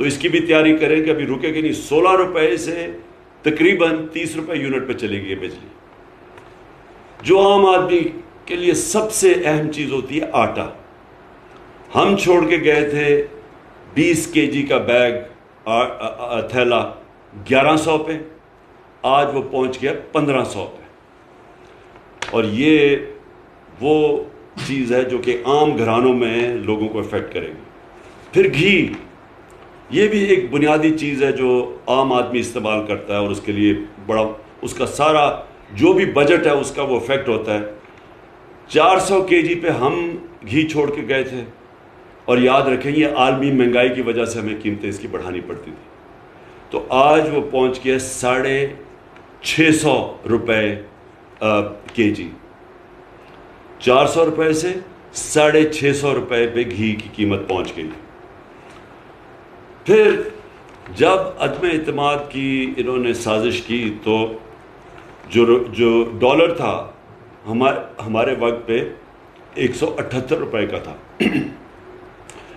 تو اس کی بھی تیاری کریں کہ ابھی رکے کہ نہیں. 16 روپے سے تقریباً 30 روپے یونٹ پہ چلے گی بجلی. جو عام آدمی کے لیے سب سے اہم چیز ہوتی ہے آٹا. ہم چھوڑ کے گئے تھے 20 kg کا بیگ تھیلا 1100 پہ, آج وہ پہنچ گیا 1500 پہ. اور یہ وہ چیز ہے جو کہ عام گھرانوں میں لوگوں کو افیکٹ کرے گی. پھر گھی, یہ بھی ایک بنیادی چیز ہے جو عام آدمی استعمال کرتا ہے, اور اس کے لیے بڑا اس کا سارا جو بھی بجٹ ہے اس کا وہ افیکٹ ہوتا ہے. 400 kg پہ ہم گھی چھوڑ کے گئے تھے, اور یاد رکھیں یہ عالمی مہنگائی کی وجہ سے ہمیں قیمتیں اس کی بڑھانی پڑتی تھی. تو آج وہ پہنچ گیا 650 روپے kg. 400 روپے سے 650 روپے پہ گھی کی قیمت پہنچ گئی. پھر جب عدم اعتماد کی انہوں نے سازش کی تو جو ڈالر تھا ہمارے وقت پہ 178 روپے کا تھا.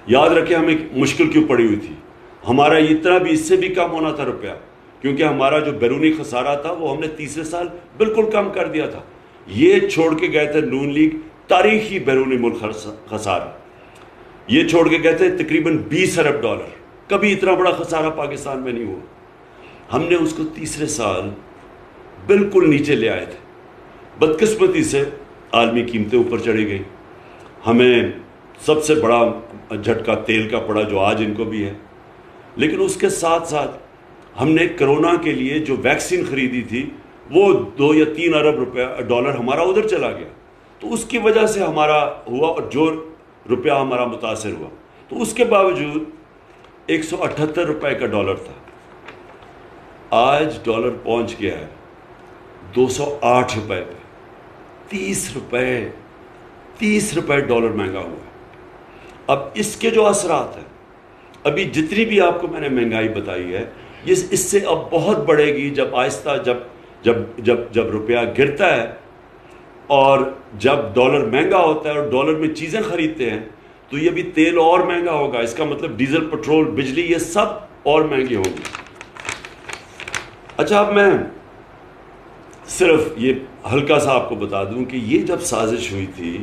یاد رکھیں ہمیں مشکل کیوں پڑی ہوئی تھی, ہمارا اتنا بھی اس سے بھی کم ہونا تھا روپیہ, کیونکہ ہمارا جو بیرونی خسارہ تھا وہ ہم نے تیسرے سال بالکل کم کر دیا تھا. یہ چھوڑ کے گئے تھے نون لیگ تاریخی بیرونی ملک خسارہ, یہ چھوڑ کے گئے تھے تقریباً 20 ارب ڈالر. کبھی اتنا بڑا خسارہ پاکستان میں نہیں ہوا. ہم نے اس کو تیسرے سال بالکل نیچے لے آئے تھے. بدقسمتی سے عالمی قیمتیں اوپر چڑھی گئی. ہمیں سب سے بڑا جھٹکا تیل کا پڑا جو آج ان کو بھی ہے. لیکن اس کے ساتھ ساتھ ہم نے کرونا کے لیے جو ویکسین خریدی تھی وہ 2 یا 3 ارب ڈالر ہمارا ادھر چلا گیا. تو اس کی وجہ سے ہمارا ہوا, اور جو روپیہ ہمارا متاثر ہوا. تو اس کے باوجود 178 روپے کا ڈالر تھا, آج ڈالر پہنچ گیا ہے 208 روپے پہ. 30 روپے ڈالر مہنگا ہوا ہے. اب اس کے جو اثرات ہیں, ابھی جتنی بھی آپ کو میں نے مہنگائی بتائی ہے یہ اس سے اب بہت بڑھے گی جب آہستہ جب روپیہ گرتا ہے اور جب ڈالر مہنگا ہوتا ہے اور ڈالر میں چیزیں خریدتے ہیں تو یہ بھی تیل اور مہنگا ہوگا. اس کا مطلب ڈیزل, پٹرول, بجلی یہ سب اور مہنگی ہوگی. اچھا, اب میں صرف یہ ہلکا سا آپ کو بتا دوں کہ یہ جب سازش ہوئی تھی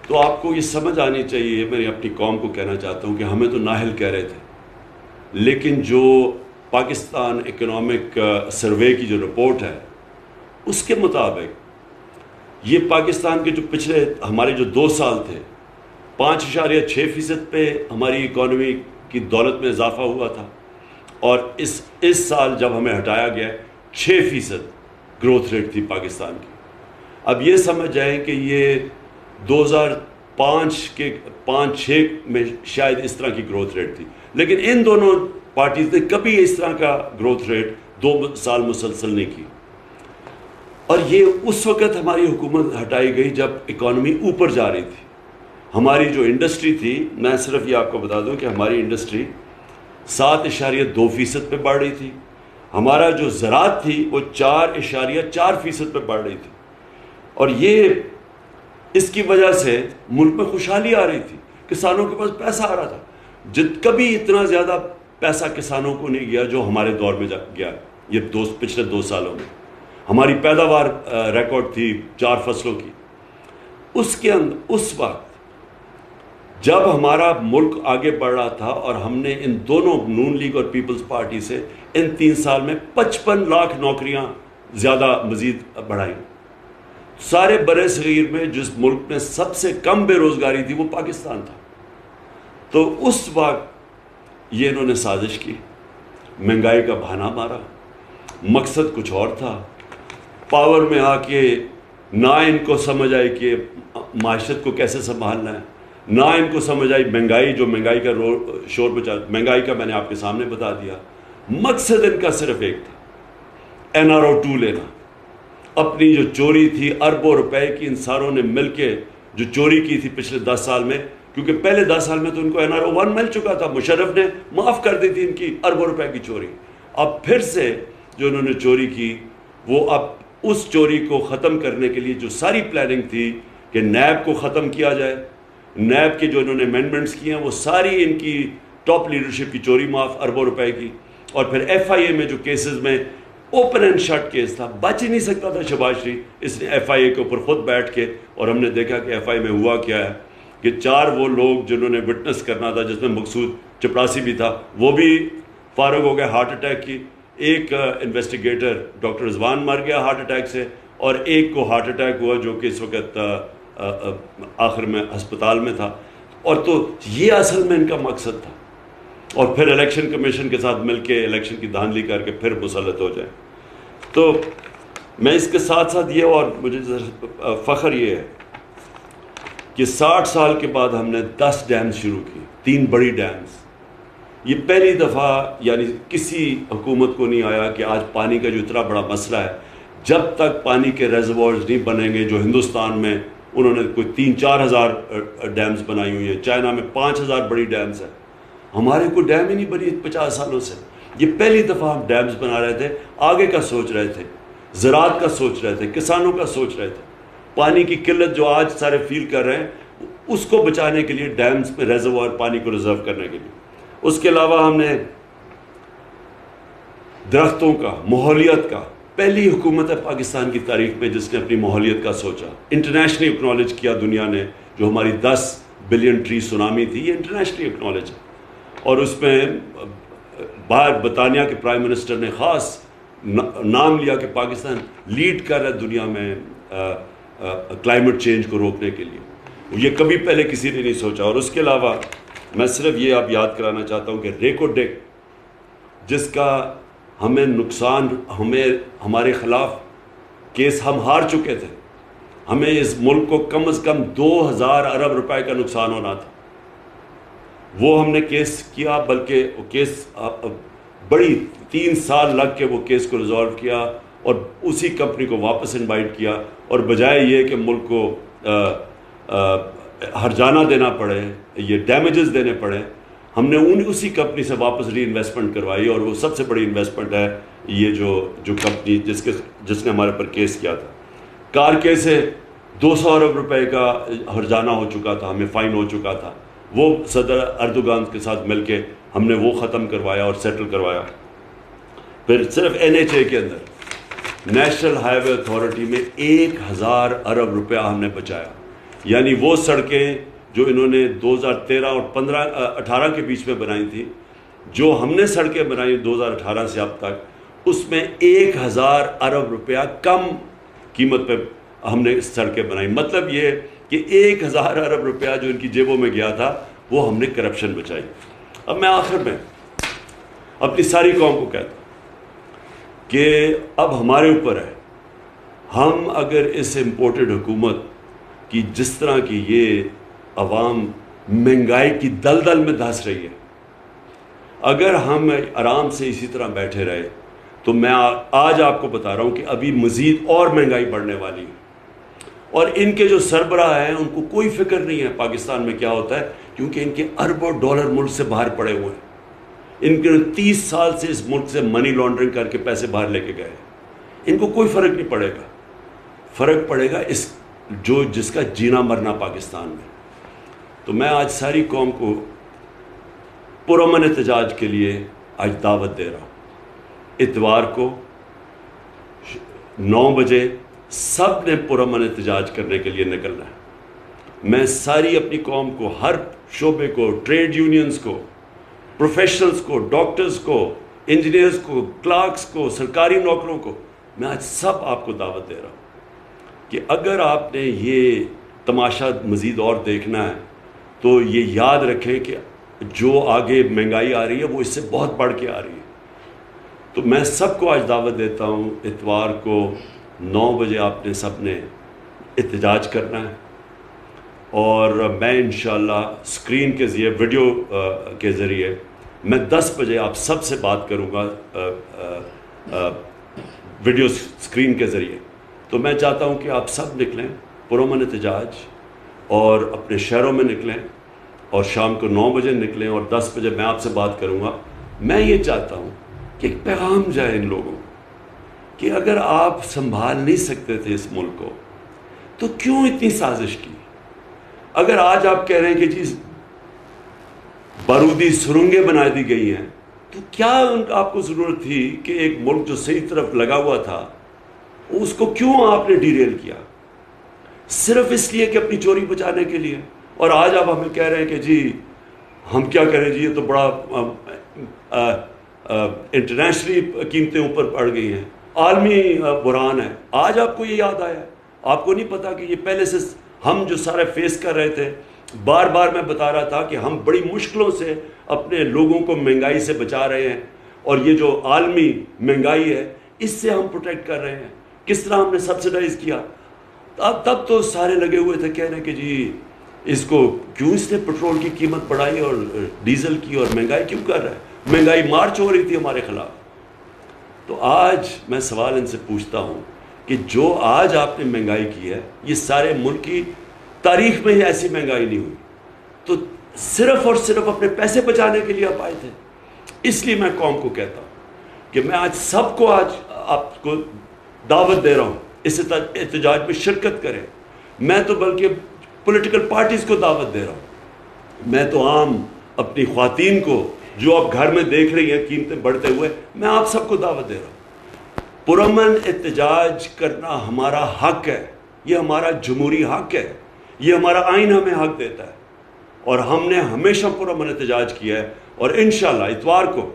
تو آپ کو یہ سمجھ آنی چاہیے, میں اپنی قوم کو کہنا چاہتا ہوں کہ ہمیں تو نااہل کہہ رہے تھے, لیکن جو پاکستان اکنامک سروے کی جو رپورٹ ہے اس کے مطابق یہ پاکستان کے جو پچھلے ہمارے جو 2 سال تھے 5.6% پہ ہماری اکانومی کی دولت میں اضافہ ہوا تھا, اور اس سال جب ہمیں ہٹایا گیا 6% گروتھ ریٹ تھی پاکستان کی. اب یہ سمجھ جائیں کہ یہ 2005 کے 5-6 میں شاید اس طرح کی گروتھ ریٹ تھی, لیکن ان دونوں پارٹیز نے کبھی اس طرح کا گروتھ ریٹ 2 سال مسلسل نہیں کی. اور یہ اس وقت ہماری حکومت ہٹائی گئی جب اکانومی اوپر جا رہی تھی. ہماری جو انڈسٹری تھی, میں صرف یہ آپ کو بتا دوں کہ ہماری انڈسٹری 7.2% پہ بڑھ رہی تھی. ہمارا جو زراعت تھی وہ 4.4% پہ بڑھ رہی تھی. اور یہ اس کی وجہ سے ملک میں خوشحالی آ رہی تھی, کسانوں کے پاس پیسہ آ رہا تھا. کبھی اتنا زیادہ پیسہ کسانوں کو نہیں گیا جو ہمارے دور میں گیا یہ پچھلے 2 سالوں میں. ہماری پیداوار ریکارڈ تھی 4 فصلوں کی. اس کے اندر اس وقت جب ہمارا ملک آگے بڑھ رہا تھا اور ہم نے ان دونوں نون لیگ اور پیپلز پارٹی سے ان 3 سال میں 55 لاکھ نوکریاں زیادہ مزید بڑھائیں. سارے برے صغیر میں جس ملک میں سب سے کم بے روزگاری تھی وہ پاکستان تھا. تو اس وقت یہ انہوں نے سازش کی, مہنگائی کا بہانہ مارا, مقصد کچھ اور تھا. پاور میں آ کے نہ ان کو سمجھ آئی کہ معیشت کو کیسے سنبھالنا ہے, نہ ان کو سمجھ آئی مہنگائی کا شور بچا. مہنگائی کا میں نے آپ کے سامنے بتا دیا. مقصد ان کا صرف ایک تھا, NRO2 لینا. اپنی جو چوری تھی اربوں روپے کی ان ساروں نے مل کے جو چوری کی تھی پچھلے 10 سال میں, کیونکہ پہلے 10 سال میں تو ان کو NRO1 مل چکا تھا, مشرف نے معاف کر دی تھی ان کی اربوں روپے کی چوری. اب پھر سے جو انہوں نے چوری کی وہ اب اس چوری کو ختم کرنے کے لیے جو ساری پلاننگ تھی کہ نیب کو ختم کیا جائے, نیب کے جو انہوں نے امینڈمنٹس کیے ہیں وہ ساری ان کی ٹاپ لیڈرشپ کی چوری معاف اربوں روپے کی. اور پھر ایف آئی اے میں جو کیسز میں اوپن اینڈ شٹ کیس تھا, بچ ہی نہیں سکتا تھا شہباز شریف, اس نے ایف آئی اے کے اوپر خود بیٹھ کے, اور ہم نے دیکھا کہ ایف آئی اے میں ہوا کیا ہے کہ 4 وہ لوگ جنہوں نے وٹنس کرنا تھا, جس میں مقصود چپراسی بھی تھا, وہ بھی فارغ ہو گئے ہارٹ اٹیک کی. ایک انویسٹیگیٹر ڈاکٹر رضوان مر گیا ہارٹ اٹیک سے, اور ایک کو ہارٹ اٹیک ہوا جو کہ اس وقت آخر میں ہسپتال میں تھا. اور تو یہ اصل میں ان کا مقصد تھا, اور پھر الیکشن کمیشن کے ساتھ مل کے الیکشن کی دھاندلی کر کے پھر مسلط ہو جائیں. تو میں اس کے ساتھ ساتھ یہ, اور مجھے فخر یہ ہے کہ 60 سال کے بعد ہم نے 10 ڈیمز شروع کی, 3 بڑی ڈیمز. یہ پہلی دفعہ یعنی کسی حکومت کو نہیں آیا کہ آج پانی کا جو اتنا بڑا مسئلہ ہے, جب تک پانی کے ریزروارز نہیں بنیں گے, جو ہندوستان میں انہوں نے کوئی 3-4 ہزار ڈیمز بنائی ہوئی ہیں, چائنا میں 5,000 بڑی ڈیمز ہیں, ہمارے کوئی ڈیم ہی نہیں بنی 50 سالوں سے. یہ پہلی دفعہ ہم ڈیمز بنا رہے تھے, آگے کا سوچ رہے تھے, زراعت کا سوچ رہے تھے, کسانوں کا سوچ رہے تھے. پانی کی قلت جو آج سارے فیل کر رہے ہیں, اس کو بچانے کے لیے ڈیمز میں ریزروار پانی کو ریزرو کرنے کے لیے. اس کے علاوہ ہم نے درختوں کا, ماحولیت کا, پہلی حکومت ہے پاکستان کی تاریخ میں جس نے اپنی ماحولیت کا سوچا, انٹرنیشنلی اکنالج کیا دنیا نے. جو ہماری 10 بلین ٹری سونامی تھی, یہ انٹرنیشنلی اکنالج ہے. اور اس میں باہر برطانیہ کے پرائم منسٹر نے خاص نام لیا کہ پاکستان لیڈ کر رہا ہے دنیا میں کلائمیٹ چینج کو روکنے کے لیے. یہ کبھی پہلے کسی نے نہیں سوچا. اور اس کے علاوہ میں صرف یہ آپ یاد کرانا چاہتا ہوں کہ ریکو ڈیک, جس کا ہمیں نقصان, ہمارے خلاف کیس ہم ہار چکے تھے, ہمیں اس ملک کو کم از کم 2,000 ارب روپے کا نقصان ہونا تھا, وہ ہم نے کیس کیا. بلکہ وہ کیس بڑی 3 سال لگ کے وہ کیس کو ریزالو کیا, اور اسی کمپنی کو واپس انوائٹ کیا. اور بجائے یہ کہ ملک کو ہرجانہ دینا پڑے, یہ ڈیمیجز دینے پڑے, ہم نے اسی کمپنی سے واپس ری انویسٹمنٹ کروائی. اور وہ سب سے بڑی انویسٹمنٹ ہے یہ جو کمپنی جس نے ہمارے پر کیس کیا تھا. کار کے سے 200 ارب روپے کا ہرجانہ ہو چکا تھا, ہمیں فائن ہو چکا تھا, وہ صدر اردوغان کے ساتھ مل کے ہم نے وہ ختم کروایا اور سیٹل کروایا. پھر صرف NHA کے اندر نیشنل ہائی وے اتھارٹی میں 1,000 ارب روپیہ ہم نے بچایا. یعنی وہ سڑکیں جو انہوں نے 2013 اور 18 کے بیچ میں بنائی تھی, جو ہم نے سڑکیں بنائی 2018 سے اب تک, اس میں 1,000 ارب روپیہ کم قیمت پہ ہم نے سڑکیں بنائی. مطلب یہ کہ 1,000 ارب روپیہ جو ان کی جیبوں میں گیا تھا وہ ہم نے کرپشن بچائی. اب میں آخر میں اپنی ساری قوم کو کہتا ہوں کہ اب ہمارے اوپر ہے, ہم اگر اس امپورٹڈ حکومت کی جس طرح کی یہ عوام مہنگائی کی دلدل میں دھنس رہی ہے, اگر ہم آرام سے اسی طرح بیٹھے رہے تو میں آج آپ کو بتا رہا ہوں کہ ابھی مزید اور مہنگائی بڑھنے والی ہے. اور ان کے جو سربراہ ہیں ان کو کوئی فکر نہیں ہے پاکستان میں کیا ہوتا ہے, کیونکہ ان کے اربوں ڈالر ملک سے باہر پڑے ہوئے ہیں. ان کے 30 سال سے اس ملک سے منی لانڈرنگ کر کے پیسے باہر لے کے گئے. ان کو کوئی فرق نہیں پڑے گا. فرق پڑے گا جس کا جینا مرنا پاکستان میں. تو میں آج ساری قوم کو پرامن احتجاج کے لیے آج دعوت دے رہا ہوں. اتوار کو 9 بجے سب نے پرامن احتجاج کرنے کے لیے نکلنا ہے. میں ساری اپنی قوم کو, ہر شعبے کو, ٹریڈ یونینز کو, پروفیشنلز کو, ڈاکٹرز کو, انجینئرز کو, کلرکس کو, سرکاری نوکروں کو, میں آج سب آپ کو دعوت دے رہا ہوں کہ اگر آپ نے یہ تماشا مزید اور دیکھنا ہے تو یہ یاد رکھیں کہ جو آگے مہنگائی آ رہی ہے وہ اس سے بہت بڑھ کے آ رہی ہے. تو میں سب کو آج دعوت دیتا ہوں, اتوار کو 9 بجے آپ نے سب نے احتجاج کرنا ہے. اور میں انشاءاللہ اسکرین کے ذریعے, ویڈیو کے ذریعے میں 10 بجے آپ سب سے بات کروں گا ویڈیو اسکرین کے ذریعے. تو میں چاہتا ہوں کہ آپ سب نکلیں پرامن احتجاج, اور اپنے شہروں میں نکلیں, اور شام کو 9 بجے نکلیں, اور 10 بجے میں آپ سے بات کروں گا. میں یہ چاہتا ہوں کہ ایک پیغام جائے ان لوگوں کہ اگر آپ سنبھال نہیں سکتے تھے اس ملک کو تو کیوں اتنی سازش کی. اگر آج آپ کہہ رہے ہیں کہ جی بارودی سرنگیں بنا دی گئی ہیں، تو کیا آپ کو ضرورت تھی کہ ایک ملک جو صحیح طرف لگا ہوا تھا اس کو کیوں آپ نے ڈیریل کیا؟ صرف اس لیے کہ اپنی چوری بچانے کے لیے۔ اور آج آپ ہمیں کہہ رہے ہیں کہ جی ہم کیا کریں جی، یہ تو بڑا انٹرنیشنلی قیمتیں اوپر بڑھ گئی ہیں، عالمی بحران ہے۔ آج آپ کو یہ یاد آیا؟ آپ کو نہیں پتا کہ یہ پہلے سے ہم جو سارے فیس کر رہے تھے، بار بار میں بتا رہا تھا کہ ہم بڑی مشکلوں سے اپنے لوگوں کو مہنگائی سے بچا رہے ہیں، اور یہ جو عالمی مہنگائی ہے اس سے ہم پروٹیکٹ کر رہے ہیں۔ کس طرح ہم نے سبسیڈائز کیا؟ تب تو سارے لگے ہوئے تھے کہنے کہ جی اس کو کیوں اس نے پٹرول کی قیمت بڑھائی اور ڈیزل کی، اور مہنگائی کیوں کر رہا ہے؟ مہنگائی مارچ ہو رہی تھی ہمارے خلاف۔ تو آج میں سوال ان سے پوچھتا ہوں کہ جو آج آپ نے مہنگائی کی ہے، یہ سارے ملک کی تاریخ میں ہی ایسی مہنگائی نہیں ہوئی، تو صرف اور صرف اپنے پیسے بچانے کے لیے آپ آئے تھے۔ اس لیے میں قوم کو کہتا ہوں کہ میں آج سب کو آپ کو دعوت دے رہا ہوں اس احتجاج میں شرکت کریں۔ میں تو بلکہ پولیٹیکل پارٹیز کو دعوت دے رہا ہوں، میں تو عام اپنی خواتین کو جو آپ گھر میں دیکھ رہی ہیں قیمتیں بڑھتے ہوئے، میں آپ سب کو دعوت دے رہا ہوں۔ پرامن احتجاج کرنا ہمارا حق ہے، یہ ہمارا جمہوری حق ہے، یہ ہمارا آئین ہمیں حق دیتا ہے، اور ہم نے ہمیشہ پرامن احتجاج کیا ہے۔ اور انشاءاللہ اتوار کو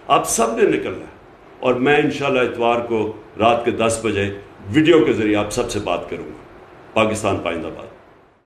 آپ سب نے نکلنا ہے، اور میں انشاءاللہ اتوار کو رات کے 10 بجے ویڈیو کے ذریعے آپ سب سے بات کروں گا۔ پاکستان پائندہ باد۔